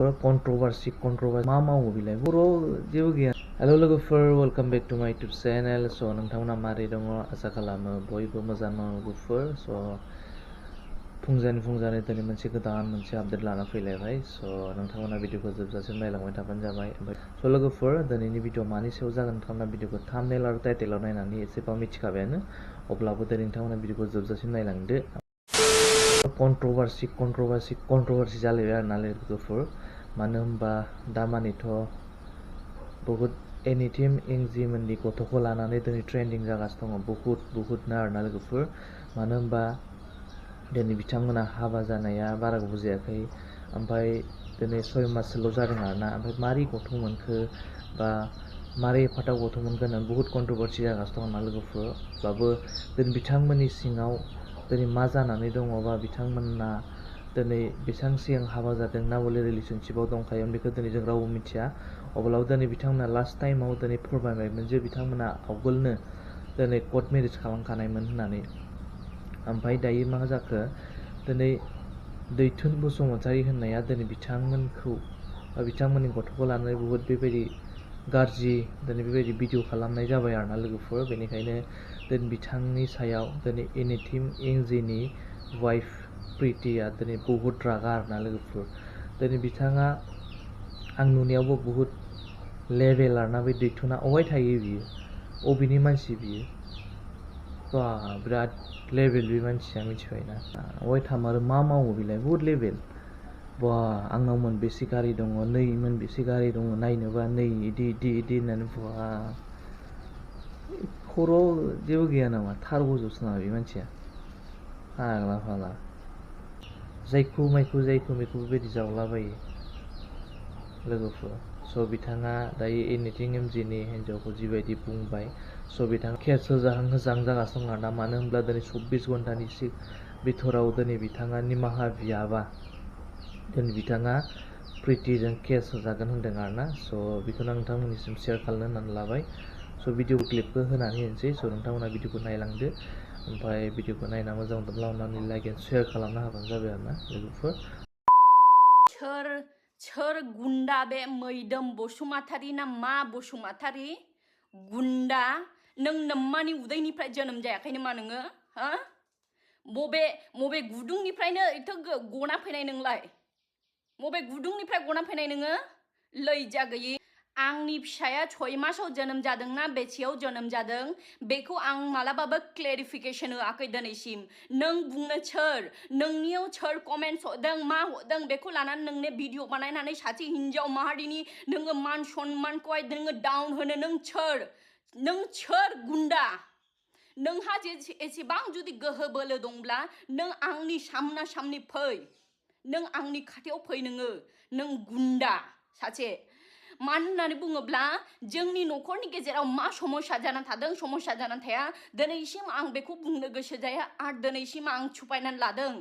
controversy मा मावो बिलाय बर' जेबो गैया। हेलो लोगोफोर, वेलकाम बेक टू माय इउटुब चेनेल। स' नोंथांमोना मारै दङ? आसा खालामो बयबो मोजां दङ लोगोफोर। स' फुंजानि दिनै मोनसे आपडेट लाना फैलायबाय। स' नोंथांमोना भिडिअखौ जोबजासिम नायलांबाय थाबानो जाबाय। स' लोगोफोर, दिनैनि भिडिअ मानि सायाव जागोन नोंथांमोना भिडिअखौ थाम्बनेल आरो टाइटेलाव नायनानै एसेबां मिथिखाबायानो, अब्लाबो दिनै नोंथांमोना भिडिअखौ जोबजासिम नायलांदो। कन्ट्रोभार्सि जालायबाय आरोना लोगोफोर। मानो होनबा दामानिथ' बहुत एनिथिम इंजि मोननि गथ'खौ लानानै दिनै ट्रेन्डिं जागासिनो दङ बहुतनो आरोना लोगोफोर। मानो होनबा दिनै बिथांमोना हाबा जानाया बारा गोबाव जायाखै, ओमफ्राय दिनै 6 माससोल' जादों आरोना। ओमफ्राय मारै गथ' मोनखो बा मारै एफाथाव गथ' मोनखो होननानै बहुत कन्ट्रोभार्सि जागासिनो दं ना लोगोफोर। अब्लाबो दिनै बिथांमोननि सिङाव दिनै मा जानानै दङ, बा बिथांमोना दिनै बेसेबां सिगां हाबा जादों ना बले रिलेसनशिपआव दंखायोमोन, बेखौ दिनै जों रावबो मिथिया। अब्लाबो दिनै बिथांमोना लास्ट टाइमाव दिनै फोरमायबायमोन जे बिथांमोना आवगोलनो दिनै कर्ट मेरेज खालामखानायमोन होननानै। ओमफ्राय दायो मा जाखो, दिनै mwidhwm बसुमतारी होननाया दिनै बिथांमोनखौ बा बिथांमोननि गथ'खौ लानानै बुहुत बेबायदि गाज्रि दिनै बेबायदि भिडिअ खालामनाय जाबाय आरोना लोगोफोर। बेनिखायनो दिनै बिथांनि सायाव दिनै एनिथिम इंजिनि वाइफ प्रितिया दिनै बहुत रागा आरोना लोगोफोर। दिनै बिथाङा आं नुनायावबो बहुत लेभेल आरोना। बे mwidhwmआ अबाय थायो बियो, अबेनि मानसि बियो, बा बिराद लेभेल बे मानसिया, मिथिबायना। अबाय थामारो मा मावो बिलाय, बहुत लेभेल। बा आंनाव मोनबेसे गारि दङ, मोनबेसे गारि दङ, नायनोबा इदि होननानै बा खर'आव जेबो गैया नामा, थार गजबसो नामा बे मानसिया, फाग्ला जायखौ मायखौ बेबायदि जावलाबायो लोगोफोर। स' बिथाङा दायो एनिथिं एमजिनि हिन्जावखौ जिबायदि बुंबाय, स' बिथाङा केस होजाहां जागासिनो दं आरोना। मानो होनब्ला दिनै 24 घन्टानि बिथोराव दिनै बिथाङा निमाहा बियाबा दिनै बिथाङा प्रितिजों केस होजागोन होनदों आरोना। स' बेखौनो नोंथांमोननिसिम शेयार खालामनो होननानै लाबाय। स' भिडिअ क्लिपखौ होनानै होनोसै। स' नोंथांमोना भिडिअखौ नायलांदो, ओमफ्राय भिडिअखौ नायना मोजां मोनदोंब्ला अननानै लाइक एन्ड शेयार खालामना होबानो जाबाय आरोना लोगोफोर। सोर गुन्डा बे mwidhwm बसुमतारी ना मा बसुमतारी गुन्डा? नों नम्मानि उदैनिफ्राय जोनोम जायाखै नामा नोङो? हा? बबे गुदुंनिफ्रायनो एथ' गना फैनाय नोंलाय? बबे गुदुंनिफ्राय गना फैनाय नोङो? लैजा गैयि। आंनि फिसाया 6 मासाव जोनोम जादोंना बेसेयाव जोनोम जादों बेखौ आं मालाबाबो क्लेरिफिकेसन होआखै दिनैसिम। नों बुंनो सोर? नोंनियाव सोर कमेन्ट्स हरदों, मा हरदों, बेखौ लानानै नोंने भिडिअ बानायनानै सासे हिन्जाव माहारिनि नोङो मान सन्मानखौहाय नोङो डाउन होनो नों सोर? नों सोर गुन्डा? नोंहा एसेबां जुदि गोहो बोलो दंब्ला नों आंनि सामना सामनि फै, नों आंनि खाथियाव फै। नों गुन्डा सासे। मानो होननानै बुङोब्ला जोंनि न'खरनि गेजेराव मा समस्या जानानै थादों, समस्या जानानै थाया, दिनैसिम आं बेखौ बुंनो गोसो जाया आरो दिनैसिम आं छुपायनानै लादों।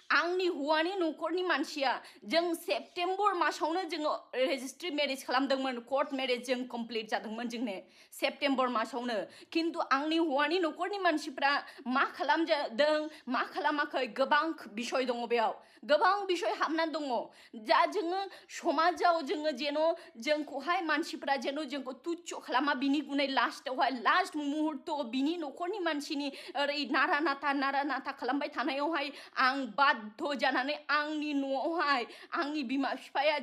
आंनि हौवानि न'खरनि मानसिया जों सेप्तेम्बर मासावनो जोङो रेजिस्ट्रि मेरेज खालामदोंमोन, कर्ट मेरेज जों कमप्लिट जादोंमोन जोंने सेप्तेम्बर मासावनो। खिन्थु आंनि हौवानि न'खरनि मानसिफ्रा मा खालामदों मा खालामाखै गोबां बिसय दङ, बेयाव गोबां बिसय हाबनानै दङ। जा जोङो समाजाव जोङो जेन' जोंखौहाय मानसिफ्रा जेन' जोंखौ तुच्छ खालामा, बिनि गुनै लास्ट मुहुर्तआव बिनि न'खरनि मानसिनि ओरै नारा नाथा खालामबाय थानायावहाय आं बाध्य जानानै आंनि न'आवहाय आंनि बिमा बिफाया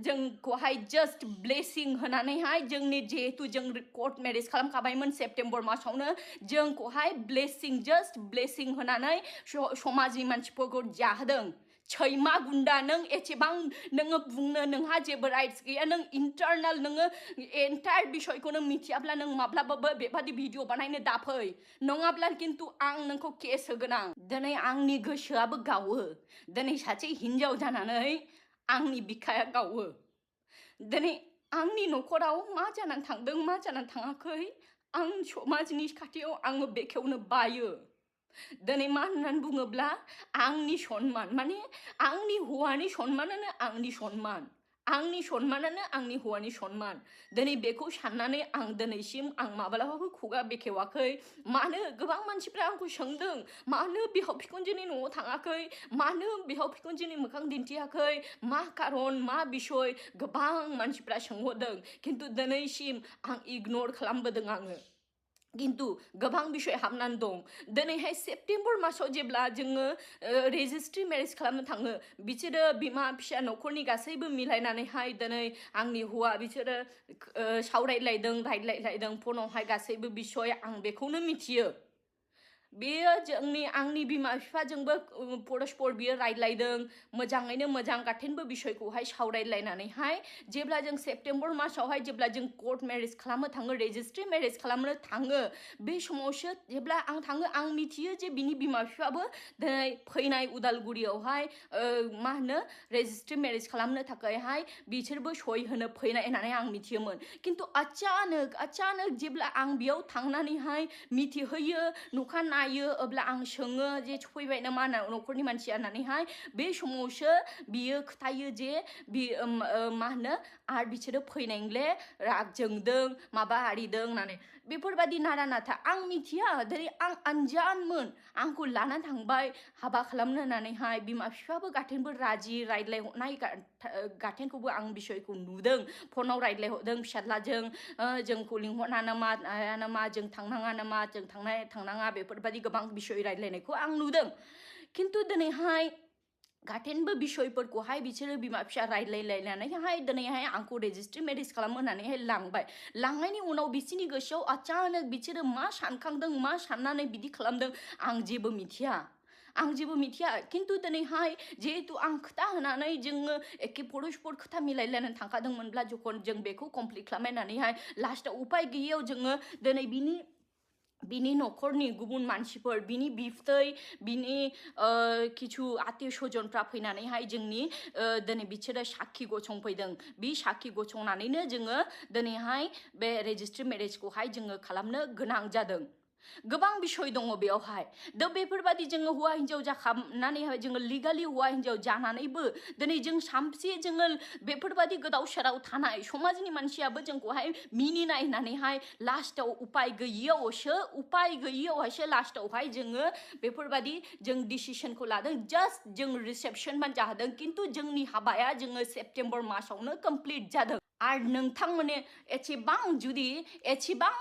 जोंखौहाय जास्ट ब्लेसिं होनानैहाय जोंनि जिहेतु जों कर्ट मेरेज खालामखाबायमोन सेप्तेम्बर मासावनो, जोंखौहाय जास्ट ब्लेसिं होनानै समाजनि मानसिफोरखौ जाहोदों। सैमा गुन्डा नों एसेबां नोङो बुंनो नोंहा जेबो राइट्स गैया। नों इन्टारनेल नोङो एन्टायर बिसयखौनो मिथियाब्ला नों माब्लाबाबो बेबादि भिडिअ बानायनो दाफै, नङाब्ला खिन्थु आं नोंखौ केस होगोन। दिनै आंनि गोसोआबो गावो, दिनै सासे हिन्जाव जानानै आंनि बिखाया गावो। दिनै आंनि न'खराव मा जानानै थांदों मा जानानै थाङाखै आं समाजनि खाथियाव आङो बेखेवनो बायो। दिनै मा होननानै बुङोब्ला आंनि सन्मान, माने आंनि हौवानि सन्मानानो आंनि सन्मान। आंनि सन्मानानो आंनि हौवानि सन्मान दिनै बेखौ साननानै आं दिनैसिम आं माब्लाबाबो खुगा बेखेवाखै मानो गोबां मानसिफ्रा आंखौ सोंदों मानो बिहाव बिखुनजोनि न'आव थाङाखै मानो बिहाव बिखुनजोनि मोखां दिन्थियाखै मा खारन मा बिसय गोबां मानसिफ्रा सोंहरदों खिन्थु दिनैसिम आं इगनर खालामबोदों आङो किन्तु गोबां बिसय हाबनानै दं दिनैहाय सेप्तेम्बर मासाव जेब्ला जोङो रेजिस्ट्रि मेरेज खालामनो थाङो बिसोरो बिमा फिसा न'खरनि गासैबो मिलायनानैहाय दिनै आंनि हौवा बिसोरो सावरायलायदों रायज्लायलायदों फनावहाय गासैबो बिसय आं बेखौनो मिथियो बेयो जोंनि आंनि बिमा बिफाजोंबो परस्पर बियो रायज्लायदों मोजाङैनो मोजां गाथेनबो बिसयखौहाय सावरायलायनानैहाय जेब्ला जों सेप्तेम्बर मासावहाय जेब्ला जों कर्ट मेरेज खालामनो थाङो रेजिस्ट्रि मेरेज खालामनो थाङो बे समावसो जेब्ला आं थाङो आं मिथियो जे बिनि बिमा बिफाबो दिनै फैनाय उदालगुरियावहाय मा होनो रेजिस्ट्रि मेरेज खालामनो थाखायहाय बिसोरबो सय होनो फैनाय होननानै आं मिथियोमोन किन्तु अचानक जेब्ला आं बेयाव थांनानैहाय मिथिहोयो न'खा नायो अब्ला आं सोङो जे फैबाय नामा न'खरनि मानसिया होननानैहाय बे समावसो बियो खोथायो जे मा होनो आरो बिसोरो फैनायले राग जोंदों माबा आरिदों होननानै बेफोरबायदि नारा नाथा आं मिथिया दिनै आं अनजानमोन आंखौ लाना थांबाय हाबा खालामनो होननानैहाय बिमा बिफाबो गाथेनबो राजि रायज्लायहरनाय गाथेनखौबो आं बिसयखौ नुदों फनाव रायज्लायहरदों फिसाज्लाजों जोंखौ लिंहरना नामा जों थांनाङा नामा जों थांनाङा बेफोरबायदि गोबां बिसय रायज्लायनायखौ आं नुदों किन्तु दिनैहाय गाथेनबो बिसयफोरखौहाय बिसोरो बिमा फिसा रायज्लायलायनानैहाय दिनैहाय आंखौ रेजिस्ट्रि मेरेज खालामो होननानैहाय लांनायनि उनाव बिसोरनि गोसोआव अचानक बिसोरो मा सानखांदों मा साननानै बिदि खालामदों आं जेबो मिथिया किन्तु दिनैहाय जिहेतु आं खोथा होनानै जोङो एखे परस्पर खोथा मिलायलायनानै थांखादोंमोनब्ला जखन जों बेखौ कमप्लिट खालामनानैहाय लास्टआव उपाय गैयैयाव जोङो दिनै बिनि न'खरनि गुबुन मानसिफोर बिनि बिबथै बिनि किछु आत्मीय स्वजनफ्रा फैनानैहाय जोंनि दिनै बिसोरो साखि गसंफैदों बे साखि गसंनानैनो जोङो दिनैहाय बे रेजिस्ट्रि मेरेजखौहाय जोङो खालामनो गोनां जादों गोबां बिसय दङ बेयावहाय बेफोरबायदि जोङो हौवा हिन्जाव जाखांनानैहाय जोङो लिगालि हौवा हिन्जाव जानानैबो दिनै जों सामसे जोङो बेफोरबायदि गोदाव सोराव थानाय समाजनि मानसियाबो जोंखौहाय मिनिनाय होननानैहाय लास्टआव उपाय गैयैयावहायसो लास्टआवहाय जोङो बेफोरबायदि जों डिसिसनखौ लादों जास्ट जों रिसेपसन मान जादों किन्तु जोंनि हाबाया जोङो सेप्तेम्बर मासावनो कमप्लिट जादों आरो नोंथांमोननि एसेबां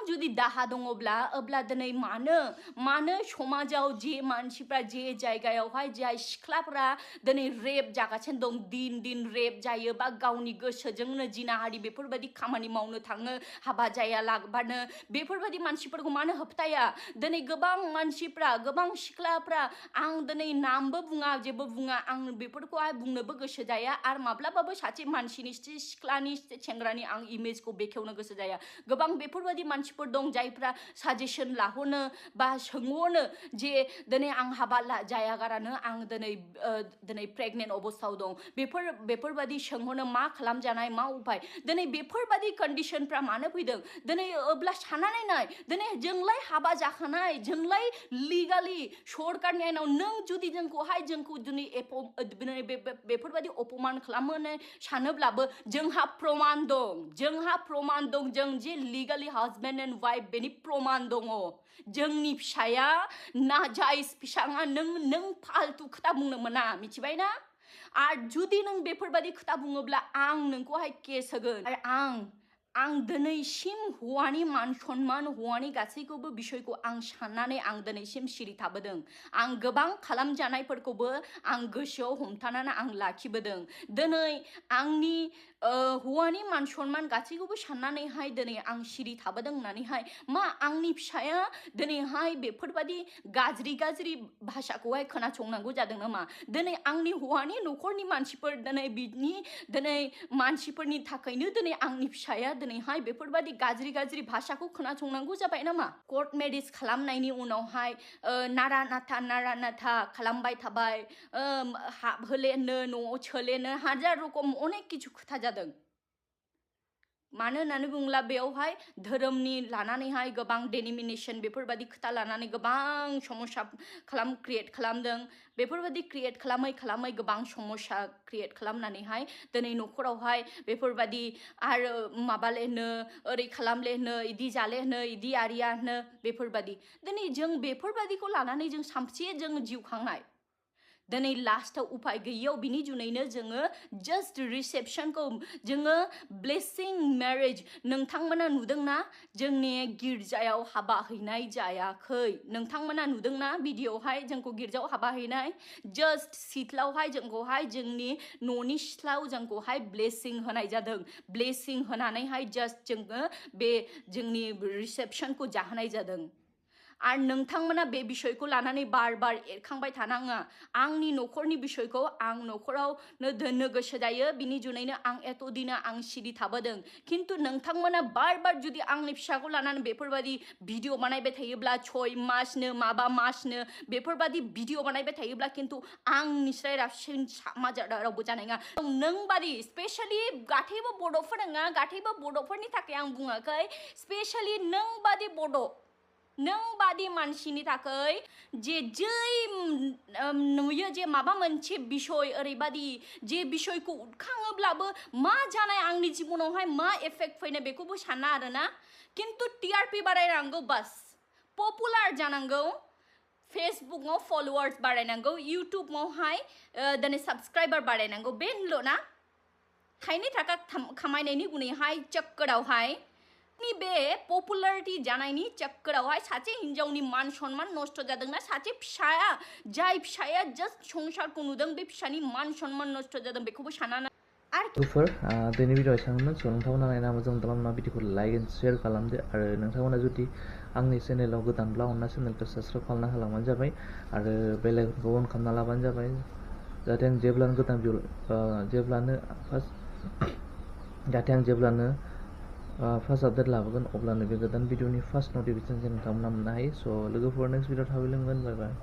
जुदि दाहा दङब्ला अब्ला दिनै मानो समाजाव जे मानसिफ्रा जे जायगायावहाय जाय सिख्लाफ्रा दिनै रेप जागासिनो दं दिन रेप जायो बा गावनि गोसोजोंनो जिनाहारि बेफोरबायदि खामानि मावनो थाङो हाबा जायालाबानो बेफोरबायदि मानसिफोरखौ मानो होबथाया दिनै गोबां मानसिफ्रा गोबां सिख्लाफ्रा आं दिनै नामबो बुङा जेबो बुङा आं बेफोरखौहाय बुंनोबो गोसो जाया आरो माब्लाबाबो सासे मानसिनि सिख्लानि सेंग्रानि आं इमेजखौ बेखेवनो गोसो जाया गोबां बेफोरबायदि मानसिफोर दं जायफ्रा साजेसन लाहरनो बा सोंहरनो जे दिनै आं हाबा जायागारानो आं दिनै प्रेगनेन्ट अबस्थायाव दं बेफोरबायदि सोंहरनो मा खालामजानाय मा उपाय दिनै बेफोरबायदि कन्डिशनफ्रा मानो फैदों दिनै अब्ला साननानै नाय दिनै जोंलाय हाबा जाखानाय जोंलाय लिगालि सरकारनि आयेनाव नों जुदि जोंखौ दिनै बेफोरबायदि अपमान खालामनो सानोब्लाबो जोंहा प्रमान दं जों जे लिगालि हाजबेन्ड एन्ड वाइफ बेनि प्रमान दङ जोंनि फिसाया नाजायज फिसाङा नों फालतु खोथा बुंनो मोना मिथिबाय ना आरो जुदि नों बेफोरबायदि खोथा बुङोब्ला आं नोंखौहाय केस होगोन आरो आं दिनैसिम हौवानि मान सन्मान हौवानि गासैखौबो बिसयखौ आं साननानै आं दिनैसिम सिरि थाबोदों आं गोबां खालामजानायफोरखौबो आं गोसोआव हमथानानै आं लाखिबोदों दिनै आंनि हौवानि मान सन्मान गासैखौबो साननानैहाय दिनै आं सिरि थाबोदों होननानैहाय मा आंनि फिसाया दिनैहाय बेफोरबायदि गाज्रि भाषाखौहाय खोनासंनांगौ जादों नामा दिनै आंनि हौवानि न'खरनि मानसिफोर दिनै मानसिफोरनि थाखायनो दिनै आंनि फिसाया दिनैहाय बेफोरबायदि गाज्रि भाषाखौ खोनासंनांगौ जाबाय नामा कर्ट मेरेज खालामनायनि उनावहाय नारा नाथा खालामबाय थाबाय हाबहोलेनो न'आव सोलेनो हाजार रकम अनेक किछु खोथा जादों मानो होननानै बुङोब्ला बेयावहाय धोरोमनि लानानैहाय गोबां डेनिमिनेशन बेफोरबायदि खोथा लानानै गोबां समस्या क्रिएट खालामदों बेफोरबायदि क्रिएट खालामै गोबां समस्या क्रिएट खालामनानैहाय दिनै न'खरावहाय बेफोरबायदि आरो माबालेनो ओरै खालामलेनो इदि जालेनो इदि आरियानो बेफोरबायदि दिनै जों बेफोरबायदिखौ लानानै जों सामसे जों जिउ खांनाय दिनै लास्टआव उपाय गैयैयाव बिनि जुनैनो जोङो जास्ट रिसेपसनखौ जोङो ब्लेसिं मेरेज नोंथांमोना नुदोंना जोंनि गिर्जायाव हाबा हैनाय जायाखै नोंथांमोना नुदोंना भिडिअआवहाय जोंखौ गिर्जायाव हाबा हैनाय जास्ट सिथ्लायावहाय जोंखौहाय जोंनि न'नि सिथ्लायाव जोंखौहाय ब्लेसिं होनाय जादों ब्लेसिं होनानैहाय जास्ट जोङो बे जोंनि रिसेपसनखौ जाहोनाय जादों आरो नोंथांमोना बे बिषयखौ लानानै बार बार एरखांबाय थानाङा आंनि न'खरनि बिषयखौ आं न'खरावनो दोननो गोसो जायो बिनि जुनैनो आं एथ' दिना आं सिरि थाबोदों खिन्थु नोंथांमोना बार बार जुदि आंनि फिसाखौ लानानै बेफोरबायदि भिडिअ बानायबाय थायोब्ला 6 मासनो माबा मासनो बेफोरबायदि भिडिअ बानायबाय थायोब्ला खिन्थु आंनिफ्राय रासिन समाजा रावबो जानाय नङा नोंबादि स्पेशलि गासैबो बड'फोर नङा गासैबो बड'फोरनि थाखाय आं बुङाखै स्पेशलि नोंबादि बड' नों बादि मानसिनि थाखाय जे जै नुयो जे माबा मोनसे बिषय ओरैबादि जे बिषयखौ उठखाङोब्लाबो मा जानाय आंनि जिबनावहाय मा एफेक्ट फैनाय बेखौबो साना आरोना खिन्थु टिआरपि बारायनांगौ बास पपुलार जानांगौ फेसबुकआव फलोवार्स बारायनांगौ इउटुबावहाय दिनै साबस्क्राइबार बारायनांगौ बेल' ना थाइनै थाखा खामायनायनि उनावहाय चक्करावहाय बे पपुलारिटी जानायनि चक्करावहाय सासे हिन्जावनि मान सन्मान नष्ट जादोंना सासे फिसाया जाय फिसाया जास्ट संसारखौ नुदों बे फिसानि मान सन्मान नष्ट जादों बेखौबो साना आरो गुफुर दिनै भिडिअ एसेबांमोन स' नोंथांमोना नायना मोजां खालामना भिडिअखौ लाइक एन्ड शेयार खालामदो आरो नोंथांमोना जुदि आंनि चेनेलाव गोदानब्ला अनना चेनेलखौ साबस्क्राइब खालामना होलांबानो जाबाय आरो बेल आइकनखौ अन खालामना लाबानो जाबाय जाहाथे आं जेब्लानो गोदान जेब्लानो फार्स्ट आपडेट लाबोगोन अब्लानो बे गोदान भिडिअनि फार्स्ट नटिफिकेसन नोंथांमोना मोननो हायो स' लोगोफोर नेक्स्ट भिडिअ थाबै लोंगोन बाय बाय